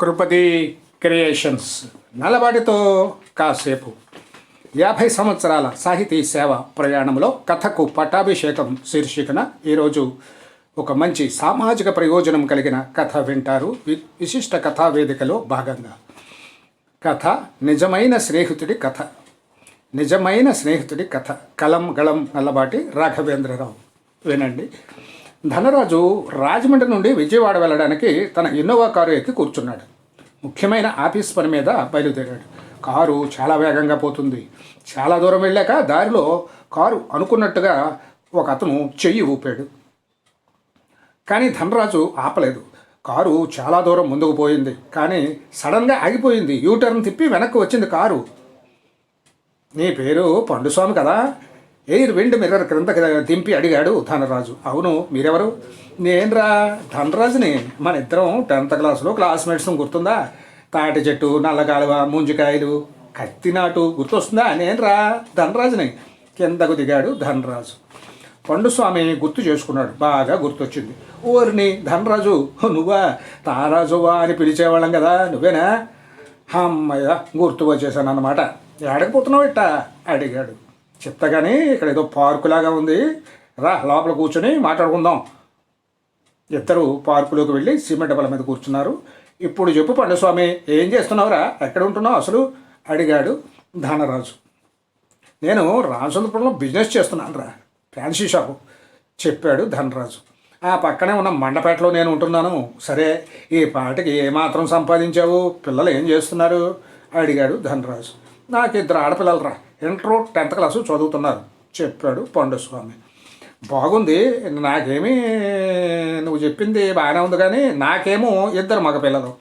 కృపతి creations నల్లబాటితో కాసేపు 50 సంవత్సరాల సాహితీ సేవ ప్రయాణంలో కథకు పట్టాభిషేకం శీర్షికన ఈరోజు ఒక మంచి సామాజిక ప్రయోజనం కలిగిన కథ వింటారు. విశిష్ట కథా వేదికలో భాగంగా కథ నిజమైన స్నేహితుడి కథ. నిజమైన స్నేహితుడి కథ. కలం గళం నల్లబాటి రాఘవేంద్రరావు. వినండి. ధనరాజు రాజమండ్రి నుండి విజయవాడ వెళ్ళడానికి తన ఇన్నోవా కారు ఎక్కి కూర్చున్నాడు. ముఖ్యమైన ఆఫీస్ పని మీద బయలుదేరాడు. కారు చాలా వేగంగా పోతుంది. చాలా దూరం వెళ్ళాక దారిలో కారు అనుకున్నట్టుగా ఒక అతను చెయ్యి ఊపాడు. కానీ ధనరాజు ఆపలేదు. కారు చాలా దూరం ముందుకు పోయింది, కానీ సడన్గా ఆగిపోయింది. యూటర్న్ తిప్పి వెనక్కి వచ్చింది కారు. నీ పేరు పండుస్వామి కదా? ఎయిర్ విండ్ మిర్రర్ క్రిందకి దింపి అడిగాడు ధనరాజు. అవును, మీరెవరు? నేనురా ధనరాజుని. మన ఇద్దరం 10th క్లాసులో క్లాస్మేట్స్. గుర్తుందా? తాటి చెట్టు, నల్లగాలువ, ముంజికాయలు, కత్తినాటు గుర్తొస్తుందా? నేనురా ధనరాజుని. కిందకు దిగాడు ధనరాజు. పండుస్వామి గుర్తు చేసుకున్నాడు. బాగా గుర్తొచ్చింది. ఓరిని ధనరాజు, నువ్వా? తారాజువా అని పిలిచేవాళ్ళం కదా, నువ్వేనా? అమ్మయ్య, గుర్తు వచ్చేసాను అన్నమాట. ఏడకపోతున్నావు ఇట్టా అడిగాడు. చెప్తాగాని ఇక్కడ ఏదో పార్కులాగా ఉంది, రా లోపల కూర్చొని మాట్లాడుకుందాం. ఇద్దరు పార్కులోకి వెళ్ళి సిమెంట్ బల మీద కూర్చున్నారు. ఇప్పుడు చెప్పు పండుస్వామి, ఏం చేస్తున్నావురా? ఎక్కడ ఉంటున్నావు అసలు అడిగాడు ధనరాజు. నేను రామచంద్రపురంలో బిజినెస్ చేస్తున్నాను రా, ఫ్యాన్సీ షాపు చెప్పాడు ధనరాజు. ఆ పక్కనే ఉన్న మండపేటలో నేను ఉంటున్నాను. సరే, ఈ పాటకి ఏమాత్రం సంపాదించావు? పిల్లలు ఏం చేస్తున్నారు అడిగాడు ధనరాజు. నాకు 2 ఆడపిల్లలు రా, ఇంటర్ 10th క్లాసు చదువుతున్నారు చెప్పాడు పండుస్వామి. బాగుంది, నాకేమీ నువ్వు చెప్పింది బాగానే ఉంది, కానీ నాకేమో 2 మగపిల్లలు.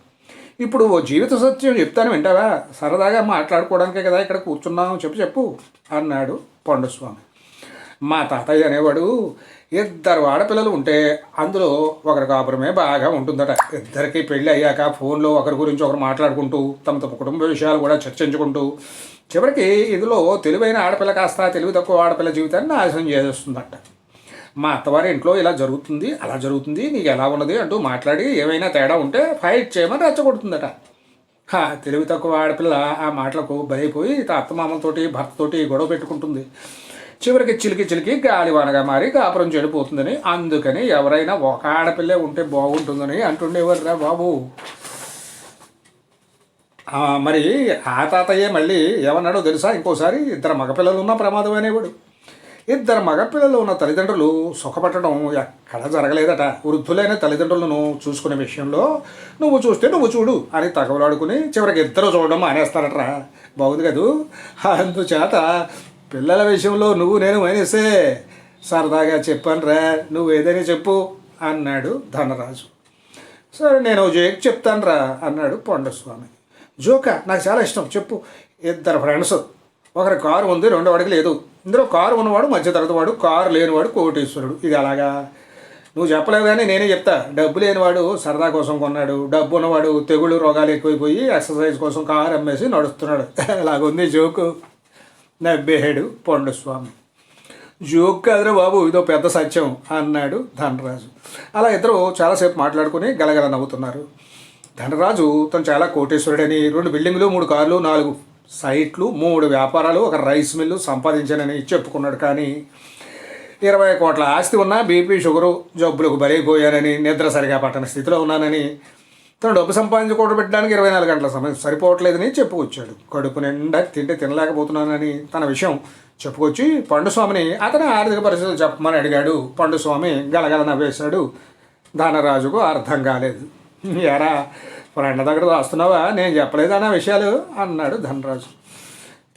ఇప్పుడు ఓ జీవిత సత్యం చెప్తాను, వింటావా? సరదాగా మాట్లాడుకోవడానికే కదా ఇక్కడ కూర్చున్నాం, చెప్పు అన్నాడు పండుస్వామి. మా తాతయ్య అనేవాడు, 2 ఆడపిల్లలు ఉంటే అందులో ఒకరి కాపురమే బాగా ఉంటుందట. ఇద్దరికి పెళ్ళి అయ్యాక ఫోన్లో ఒకరి గురించి ఒకరు మాట్లాడుకుంటూ తమ కుటుంబ విషయాలు కూడా చర్చించుకుంటూ చివరికి ఇందులో తెలివైన ఆడపిల్ల కాస్త తెలివి తక్కువ ఆడపిల్ల జీవితాన్ని నాశనం చేస్తుందట. మా అత్తవారి ఇంట్లో ఇలా జరుగుతుంది, అలా జరుగుతుంది, నీకు ఎలా ఉన్నది అంటూ మాట్లాడి ఏమైనా తేడా ఉంటే ఫైట్ చేయమని రెచ్చగొడుతుందట. తెలివి తక్కువ ఆడపిల్ల ఆ మాటలకు బలైపోయి అత్తమామలతోటి భర్తతోటి గొడవ పెట్టుకుంటుంది. చివరికి చిలికి గాలివానగా మారి కాపురం చెడిపోతుందని, అందుకని ఎవరైనా ఒక ఆడపిల్లే ఉంటే బాగుంటుందని అంటుండేవారురా బాబు. మరి ఆ తాతయ్యే మళ్ళీ ఏమన్నాడో తెలుసా? ఇంకోసారి 2 మగపిల్లలు ఉన్న ప్రమాదం అనేవాడు. 2 మగపిల్లలు ఉన్న తల్లిదండ్రులు సుఖపట్టడం ఎక్కడ జరగలేదట. వృద్ధులైన తల్లిదండ్రులను చూసుకునే విషయంలో నువ్వు చూస్తే నువ్వు చూడు అని తగవలాడుకుని చివరికి 2 చూడడం మానేస్తారట్రా. బాగుంది కదూ. అందుచేత పిల్లల విషయంలో నువ్వు నేను మైనసే. సరదాగా చెప్పాను రా, నువ్వు ఏదైనా చెప్పు అన్నాడు ధనరాజు. సరే, నేను జోక్ చెప్తాను రా అన్నాడు పండుస్వామి. జోకా? నాకు చాలా ఇష్టం, చెప్పు. 2 ఫ్రెండ్స్, ఒకరి కారు ఉంది, 2 వాడికి లేదు. ఇందులో కారు ఉన్నవాడు మధ్యతరగతి వాడు, కారు లేనివాడు కోటీశ్వరుడు. ఇది అలాగా? నువ్వు చెప్పలేవు కానీ నేనే చెప్తా. డబ్బు లేనివాడు సరదా కోసం కొన్నాడు, డబ్బు ఉన్నవాడు తెగుళ్ళు రోగాలు ఎక్కువైపోయి ఎక్సర్సైజ్ కోసం కారు అమ్మేసి నడుస్తున్నాడు. అలాగుంది జోకు నవ్వేడు పండుస్వామి. జోక్ కాదురా బాబు, ఇదో పెద్ద సత్యం అన్నాడు ధనరాజు. అలా ఇద్దరు చాలాసేపు మాట్లాడుకుని గలగల నవ్వుతున్నారు. ధనరాజు తను చాలా కోటేశ్వరుడని, 2 బిల్డింగులు, 3 కార్లు, 4 సైట్లు, 3 వ్యాపారాలు, ఒక రైస్ మిల్లు సంపాదించానని చెప్పుకున్నాడు. కానీ 20 కోట్ల ఆస్తి ఉన్నా బీపీ షుగరు జబ్బులకు బలైపోయానని, నిద్ర సరిగా పట్టని స్థితిలో ఉన్నానని, తను డబ్బు సంపాదించుకోవడం పెట్టడానికి 24 గంటల సమయం సరిపోవట్లేదని చెప్పుకొచ్చాడు. కడుపు నిండా తింటే తినలేకపోతున్నానని తన విషయం చెప్పుకొచ్చి పండుస్వామిని అతని ఆర్థిక పరిస్థితులు చెప్పమని అడిగాడు. పండుస్వామి గలగల నవ్వేశాడు. ధనరాజుకు అర్థం కాలేదు. ఎరా ఫ్రెండ్ దగ్గర వస్తున్నావా? నేను చెప్పలేదా నా విషయాలు అన్నాడు ధనరాజు.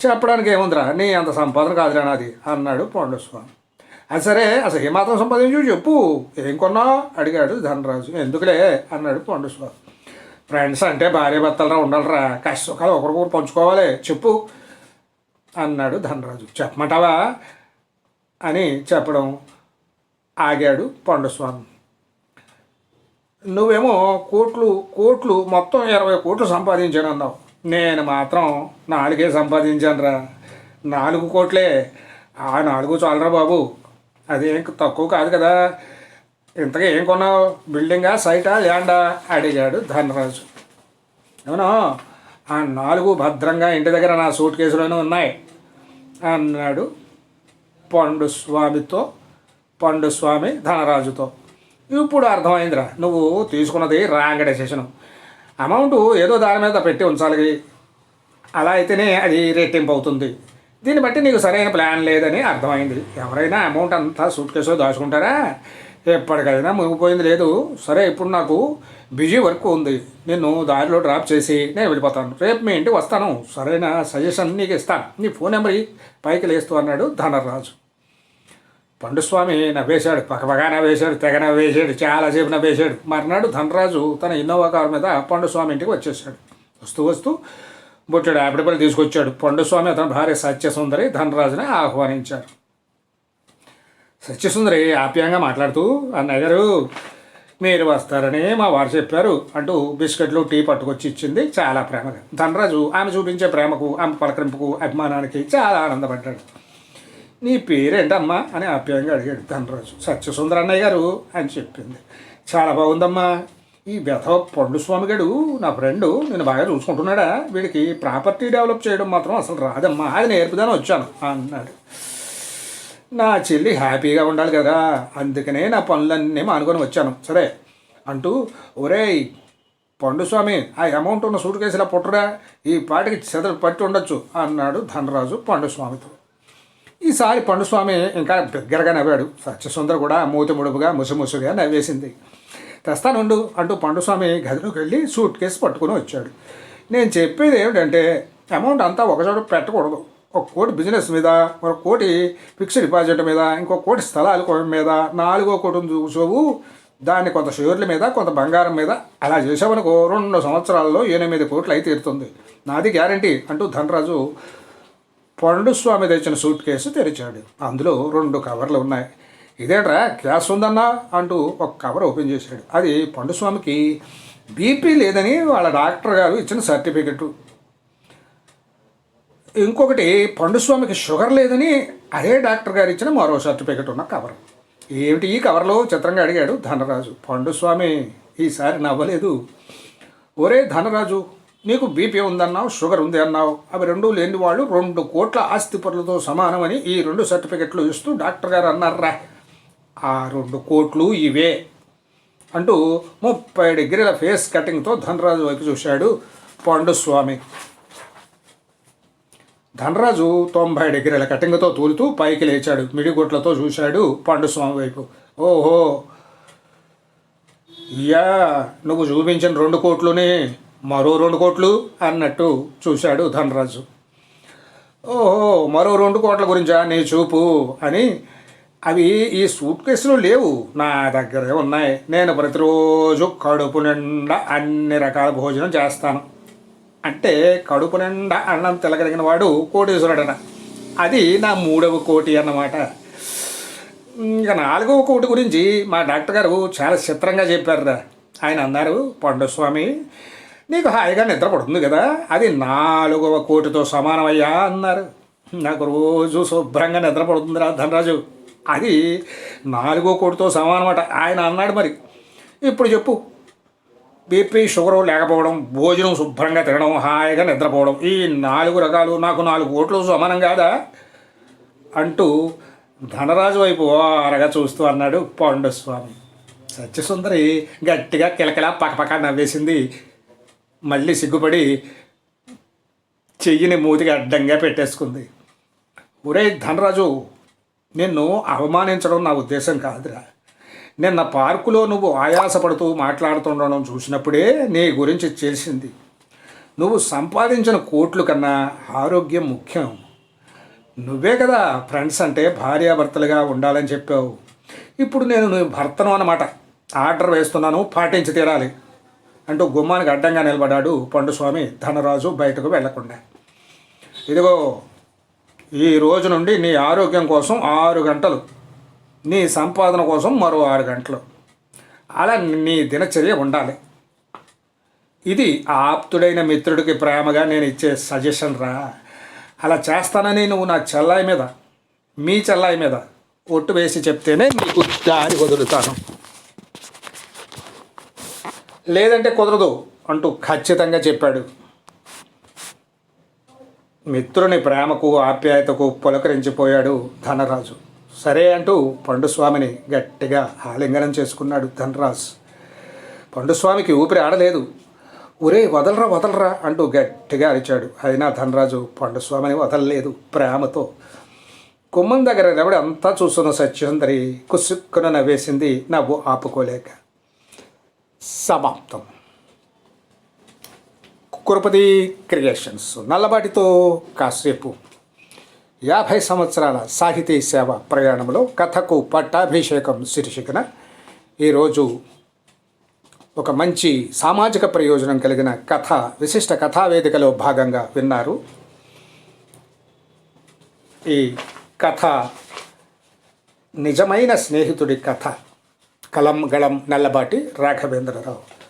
చెప్పడానికి ఏముందిరా, నీ అంత సంపాదన కాదురా నాది అన్నాడు పండుస్వామి. అది సరే, అసలు ఏమాత్రం సంపాదించు చెప్పు, ఏం కొన్నావు అడిగాడు ధనరాజు. ఎందుకులే అన్నాడు పండుస్వామి. ఫ్రెండ్స్ అంటే భార్య భర్తలరా ఉండాలిరా, కష్ట సుఖాలు ఒకరికొకరు పంచుకోవాలి, చెప్పు అన్నాడు ధనరాజు. చెప్పమంటావా అని చెప్పడం ఆగాడు పండుస్వామి. నువ్వేమో కోట్లు మొత్తం 20 కోట్లు సంపాదించాను అన్నావు. నేను మాత్రం 4 సంపాదించాను రా. 4 కోట్లే. ఆ 4 చాలరా బాబు, అదేం తక్కువ కాదు కదా. ఇంతగా ఏం కొన్నావు? బిల్డింగా, సైటా, ల్యాండా అడిగాడు ధనరాజు. అవునా, ఆ 4 భద్రంగా ఇంటి దగ్గర నా సూట్ కేసులోనే ఉన్నాయి అన్నాడు పండుస్వామి ధనరాజుతో. ఇప్పుడు అర్థమైందిరా, నువ్వు తీసుకున్నది రాంగ్ డెసిషను. అమౌంట్ ఏదో దాని మీద పెట్టి ఉంచాలి, అలా అయితేనే అది రెట్టింపు అవుతుంది. దీన్ని బట్టి నీకు సరైన ప్లాన్ లేదని అర్థమైంది. ఎవరైనా అమౌంట్ అంతా సూట్ కేసులో దాచుకుంటారా? ఎప్పటికైనా మునిగిపోయింది లేదు. సరే, ఇప్పుడు నాకు బిజీ వర్క్ ఉంది, నిన్ను దారిలో డ్రాప్ చేసి నేను వెళ్ళిపోతాను. రేపు మీ ఇంటికి వస్తాను, సరైన సజెషన్ నీకు ఇస్తాను, నీ ఫోన్ నెంబర్ పైకి లేస్తూ అన్నాడు ధనరాజు. పండుస్వామి నవ్వేశాడు, పక్కపగా నవ్వేశాడు, తెగ నవ్వేశాడు, చాలాసేపు నవ్వేశాడు. మర్నాడు ధనరాజు తన ఇన్నోవా కారు మీద పండుస్వామి ఇంటికి వచ్చేసాడు. వస్తూ వస్తూ బొట్టెడు యాపిల్ తీసుకొచ్చాడు. పండుస్వామి అతని భార్య సత్యసుందరి ధనరాజుని ఆహ్వానించారు. సత్యసుందరి ఆప్యాయంగా మాట్లాడుతూ, అన్నయ్య గారు మీరు వస్తారని మా వారు చెప్పారు అంటూ బిస్కెట్లు టీ పట్టుకొచ్చి ఇచ్చింది చాలా ప్రేమగా. ధనరాజు ఆమె చూపించే ప్రేమకు, ఆమె పలకరింపుకు, అభిమానానికి చాలా ఆనందపడ్డాడు. నీ పేరేంటమ్మా అని ఆప్యాయంగా అడిగాడు ధనరాజు. సత్యసుందర అన్నయ్య గారు అని చెప్పింది. చాలా బాగుందమ్మా, ఈ వెధవ పండుస్వామి గడు నా ఫ్రెండు నేను బాగా చూసుకుంటున్నాడా, వీడికి ప్రాపర్టీ డెవలప్ చేయడం మాత్రం అసలు రాదమ్మా, అది నేర్పుదాని వచ్చాను అన్నాడు. నా చెల్లి హ్యాపీగా ఉండాలి కదా, అందుకనే నా పనులన్నీ మానుకొని వచ్చాను. సరే అంటూ, ఒరేయ్ పండుస్వామి, ఆ అమౌంట్ ఉన్న సూట్ కేసులా పుట్టరా, ఈ పాటికి చెదలు పట్టి ఉండొచ్చు అన్నాడు ధనరాజు పండుస్వామితో. ఈసారి పండుస్వామి ఇంకా బిగ్గరగా నవ్వాడు. సత్యసుందర కూడా మూతి ముడుపుగా ముసుముసుగా నవ్వేసింది. తెస్తానుండు అంటూ పండుస్వామి గదిలోకి వెళ్ళి సూట్ కేసు పట్టుకుని వచ్చాడు. నేను చెప్పేది ఏమిటంటే, అమౌంట్ అంతా ఒకచోట పెట్టకూడదు. 1 కోటి బిజినెస్ మీద, 1 కోటి ఫిక్స్డ్ డిపాజిట్ మీద, ఇంకో 1 కోటి స్థలాల మీద, 4వ కోటి చూసావు, దాన్ని కొంత షేర్ల మీద, కొంత బంగారం మీద అలా చేసామనుకో 2 సంవత్సరాల్లో 8 కోట్లు అయితే తీరుతుంది, నాది గ్యారంటీ అంటూ ధనరాజు పండుస్వామి తెచ్చిన సూట్ కేసు తెరిచాడు. అందులో 2 కవర్లు ఉన్నాయి. ఇదేంట్రా గ్యాస్ ఉందన్నా అంటూ ఒక కవర్ ఓపెన్ చేశాడు. అది పండుస్వామికి బీపీ లేదని వాళ్ళ డాక్టర్ గారు ఇచ్చిన సర్టిఫికెట్. ఇంకొకటి పండుస్వామికి షుగర్ లేదని అదే డాక్టర్ గారు ఇచ్చిన మరో సర్టిఫికెట్ ఉన్న కవర్. ఏమిటి ఈ కవర్లో చిత్రంగా అడిగాడు ధనరాజు. పండుస్వామి ఈసారి నవ్వలేదు. ఒరే ధనరాజు, నీకు బీపీ ఉందన్నావు, షుగర్ ఉంది అన్నావు, అవి 2 లేని వాళ్ళు 2 కోట్ల ఆస్తి పనులతో సమానమని ఈ 2 సర్టిఫికెట్లు ఇస్తూ డాక్టర్ గారు అన్నారా. ఆ 2 కోట్లు ఇవే అంటూ 30 డిగ్రీల ఫేస్ కటింగ్తో ధనరాజు వైపు చూశాడు పండుస్వామి. ధనరాజు 90 డిగ్రీల కటింగ్తో తూలుతూ పైకి లేచాడు. మిడిగుట్లతో చూశాడు పండుస్వామి వైపు. ఓహో, యా, నువ్వు చూపించిన 2 కోట్లుని మరో 2 కోట్లు అన్నట్టు చూశాడు ధనరాజు. ఓహో, మరో 2 కోట్ల గురించా నీ చూపు అని. అవి ఈ సూట్ కేసులో లేవు, నా దగ్గరే ఉన్నాయి. నేను ప్రతిరోజు కడుపు నిండా అన్ని రకాల భోజనం చేస్తాను. అంటే కడుపు నిండా అన్నం తినగలిగిన వాడు కోటీశ్వరుడట. అది నా 3వ కోటి అన్నమాట. ఇక 4వ కోటి గురించి మా డాక్టర్ గారు చాలా చిత్రంగా చెప్పారు. ఆయన అన్నారు, పండుస్వామి నీకు హాయిగా నిద్ర పడుతుంది కదా, అది 4వ కోటితో సమానమయ్యా అన్నారు. నాకు రోజు శుభ్రంగా నిద్ర పడుతుందిరా ధనరాజు, అది 4వ కోటితో సమానమట ఆయన అన్నాడు. మరి ఇప్పుడు చెప్పు, బీపీ షుగరు లేకపోవడం, భోజనం శుభ్రంగా తినడం, హాయిగా నిద్రపోవడం, ఈ 4 రకాలు నాకు 4 కోట్లు సమానం కాదా అంటూ ధనరాజు వైపు అరగా చూస్తూ అన్నాడు పండుస్వామి. సత్యసుందరి గట్టిగా కిలకిలా పక్కపక్క నవ్వేసింది. మళ్ళీ సిగ్గుపడి చెయ్యిని మూతికి అడ్డంగా పెట్టేసుకుంది. ఒరే ధనరాజు, నిన్ను అవమానించడం నా ఉద్దేశం కాదురా. నిన్న పార్కులో నువ్వు ఆయాసపడుతూ మాట్లాడుతుండడం చూసినప్పుడే నీ గురించి తెలిసింది. నువ్వు సంపాదించిన కోట్లు కన్నా ఆరోగ్యం ముఖ్యం. నువ్వే కదా ఫ్రెండ్స్ అంటే భార్యాభర్తలుగా ఉండాలని చెప్పావు. ఇప్పుడు నేను నీ భర్తను అన్నమాట. ఆర్డర్ వేస్తున్నాను, పాటించి తీరాలి అంటూ గుమ్మానికి అడ్డంగా నిలబడ్డాడు పండుస్వామి ధనరాజు బయటకు వెళ్లకుండా. ఇదిగో, ఈ రోజు నుండి నీ ఆరోగ్యం కోసం 6 గంటలు, నీ సంపాదన కోసం మరో 6 గంటలు, అలా నీ దినచర్య ఉండాలి. ఇది ఆప్తుడైన మిత్రుడికి ప్రేమగా నేను ఇచ్చే సజెషన్ రా. అలా చేస్తానని నువ్వు నా చెల్లాయి మీద, మీ చెల్లాయి మీద ఒట్టు వేసి చెప్తేనే నీకు దారి వదులుతాను, లేదంటే కుదరదు అంటూ ఖచ్చితంగా చెప్పాడు. మిత్రుని ప్రేమకు ఆప్యాయతకు పులకరించిపోయాడు ధనరాజు. సరే అంటూ పండుస్వామిని గట్టిగా ఆలింగనం చేసుకున్నాడు ధనరాజు. పండుస్వామికి ఊపిరి ఆడలేదు. ఒరే వదలరా వదలరా అంటూ గట్టిగా అరిచాడు. అయినా ధనరాజు పండుస్వామిని వదలలేదు ప్రేమతో. కుమ్మం దగ్గర నిలబడి అంతా చూస్తున్న సత్యసుందరి కుసుక్కున నవ్వేసింది, నవ్వు ఆపుకోలేక. సమాప్తం. కురుపతి క్రియేషన్స్ నల్లబాటితో కాసేపు 50 సంవత్సరాల సాహితీ సేవ ప్రయాణంలో కథకు పట్టాభిషేకం శీర్షికన ఈరోజు ఒక మంచి సామాజిక ప్రయోజనం కలిగిన కథ విశిష్ట కథావేదికలో భాగంగా విన్నారు. ఈ కథ నిజమైన స్నేహితుడి కథ. కలం గళం నల్లబాటి రాఘవేంద్రరావు.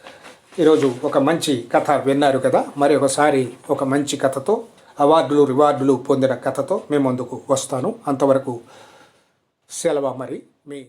ఈరోజు ఒక మంచి కథ విన్నారు కదా. మరి ఒకసారి ఒక మంచి కథతో అవార్డులు రివార్డులు పొందిన కథతో మీ ముందుకు వస్తాను. అంతవరకు సెలవు. మరి మీ